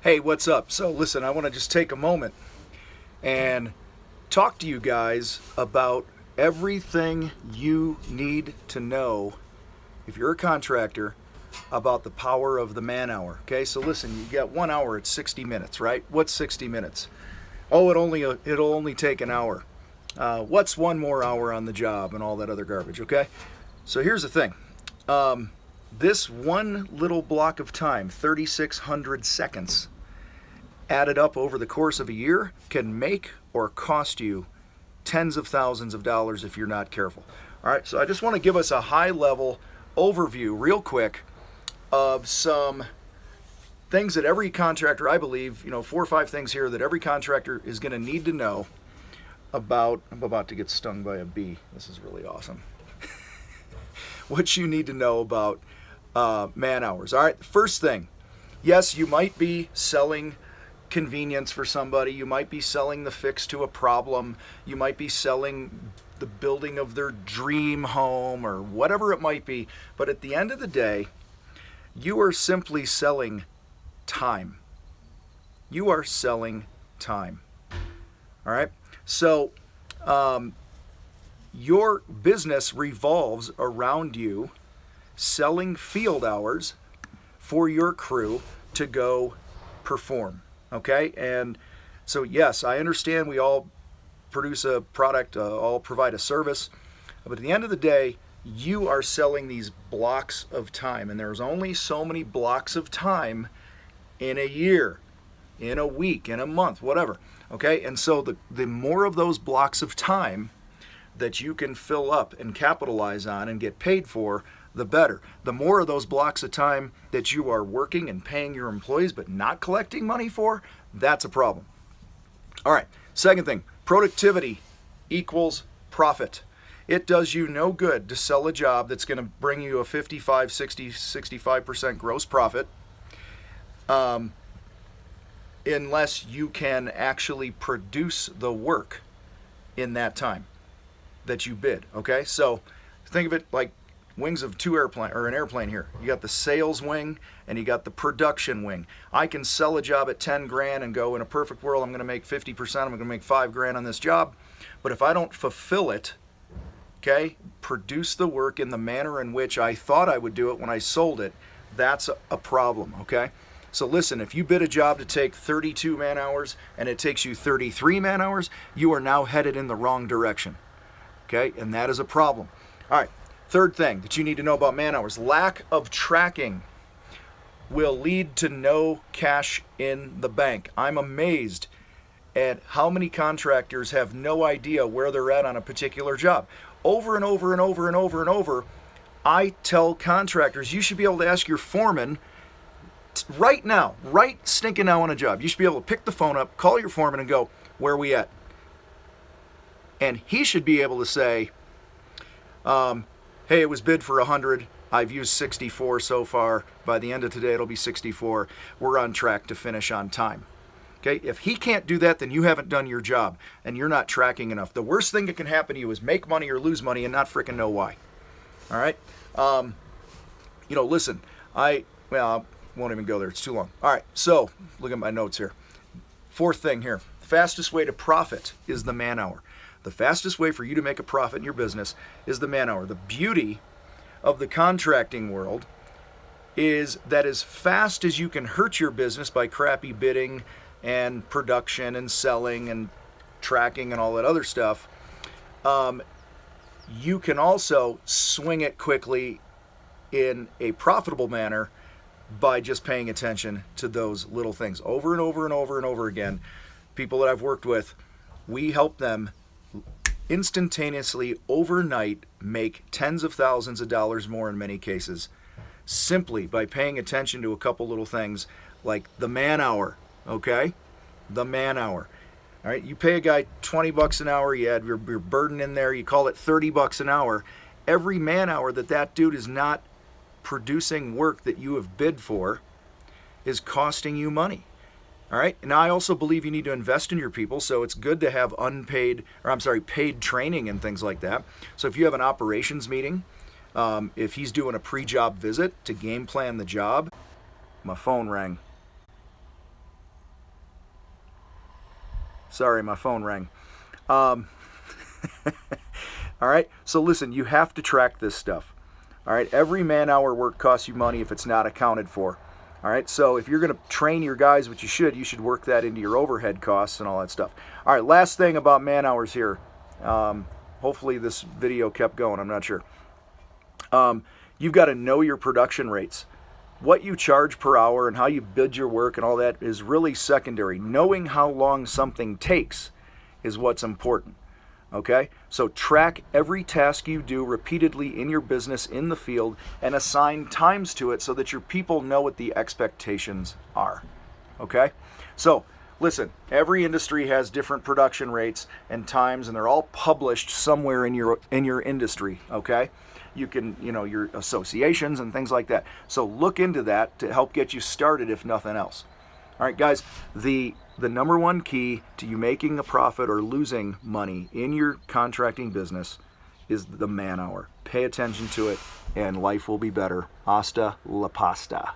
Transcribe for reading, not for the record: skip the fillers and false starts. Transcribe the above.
Hey, what's up? So listen, I want to just take a moment and talk to you guys about everything you need to know if you're a contractor about the power of the man hour. Okay, so listen, you got 1 hour, it's 60 minutes, right? What's 60 minutes? Oh, it'll only take an hour. What's one more hour on the job and all that other garbage, okay? So here's the thing. This one little block of time, 3,600 seconds, added up over the course of a year, can make or cost you tens of thousands of dollars if you're not careful. All right, so I just want to give us a high-level overview real quick of some things that every contractor, I believe, 4 or 5 things here that every contractor is going to need to know about. I'm about to get stung by a bee. This is really awesome. What you need to know about man hours. All right, first thing, yes, you might be selling convenience for somebody. You might be selling the fix to a problem. You might be selling the building of their dream home or whatever it might be. But at the end of the day, you are simply selling time. You are selling time. All right. So your business revolves around you selling field hours for your crew to go perform. Okay, and so yes, I understand we all produce a product, all provide a service, but at the end of the day, you are selling these blocks of time, and there's only so many blocks of time in a year, in a week, in a month, whatever. Okay, and so the more of those blocks of time that you can fill up and capitalize on and get paid for, the better. The more of those blocks of time that you are working and paying your employees but not collecting money for, that's a problem. All right, second thing, productivity equals profit. It does you no good to sell a job that's going to bring you a 55, 60, 65% gross profit unless you can actually produce the work in that time that you bid, okay? So think of it like wings of an airplane here. You got the sales wing and you got the production wing. I can sell a job at 10 grand and go, in a perfect world, I'm going to make 50%, I'm going to make 5 grand on this job. But if I don't fulfill it, okay, produce the work in the manner in which I thought I would do it when I sold it, that's a problem, okay? So listen, if you bid a job to take 32 man hours and it takes you 33 man hours, you are now headed in the wrong direction, okay? And that is a problem. All right. Third thing that you need to know about man hours, lack of tracking will lead to no cash in the bank. I'm amazed at how many contractors have no idea where they're at on a particular job. Over and over and over and over and over, I tell contractors, you should be able to ask your foreman right now, right stinking now on a job. You should be able to pick the phone up, call your foreman and go, where are we at? And he should be able to say, hey, it was bid for 100. I've used 64 so far. By the end of today, it'll be 64. We're on track to finish on time. Okay? If he can't do that, then you haven't done your job and you're not tracking enough. The worst thing that can happen to you is make money or lose money and not frickin' know why. All right? Listen, I won't even go there. It's too long. All right. So look at my notes here. Fourth thing here. The fastest way to profit is the man hour. The fastest way for you to make a profit in your business is the man hour. The beauty of the contracting world is that as fast as you can hurt your business by crappy bidding and production and selling and tracking and all that other stuff, you can also swing it quickly in a profitable manner by just paying attention to those little things over and over and over and over again. People that I've worked with, we help them instantaneously overnight make tens of thousands of dollars more in many cases simply by paying attention to a couple little things like the man hour, okay? The man hour. All right, you pay a guy 20 bucks an hour, you add your burden in there, you call it 30 bucks an hour. Every man hour that dude is not producing work that you have bid for is costing you money. All right. And I also believe you need to invest in your people. So it's good to have paid training and things like that. So if you have an operations meeting, if he's doing a pre-job visit to game plan the job, my phone rang. Sorry, my phone rang. All right, so listen, you have to track this stuff. All right, every man-hour work costs you money if it's not accounted for. All right, so if you're going to train your guys, which you should work that into your overhead costs and all that stuff. All right, last thing about man-hours here. Hopefully this video kept going, I'm not sure. You've got to know your production rates. What you charge per hour and how you bid your work and all that is really secondary. Knowing how long something takes is what's important. Okay? So track every task you do repeatedly in your business, in the field, and assign times to it so that your people know what the expectations are. Okay? So, listen, every industry has different production rates and times, and they're all published somewhere in your industry, okay? You can, your associations and things like that. So look into that to help get you started, if nothing else. All right, guys, the number one key to you making a profit or losing money in your contracting business is the man hour. Pay attention to it, and life will be better. Hasta la pasta.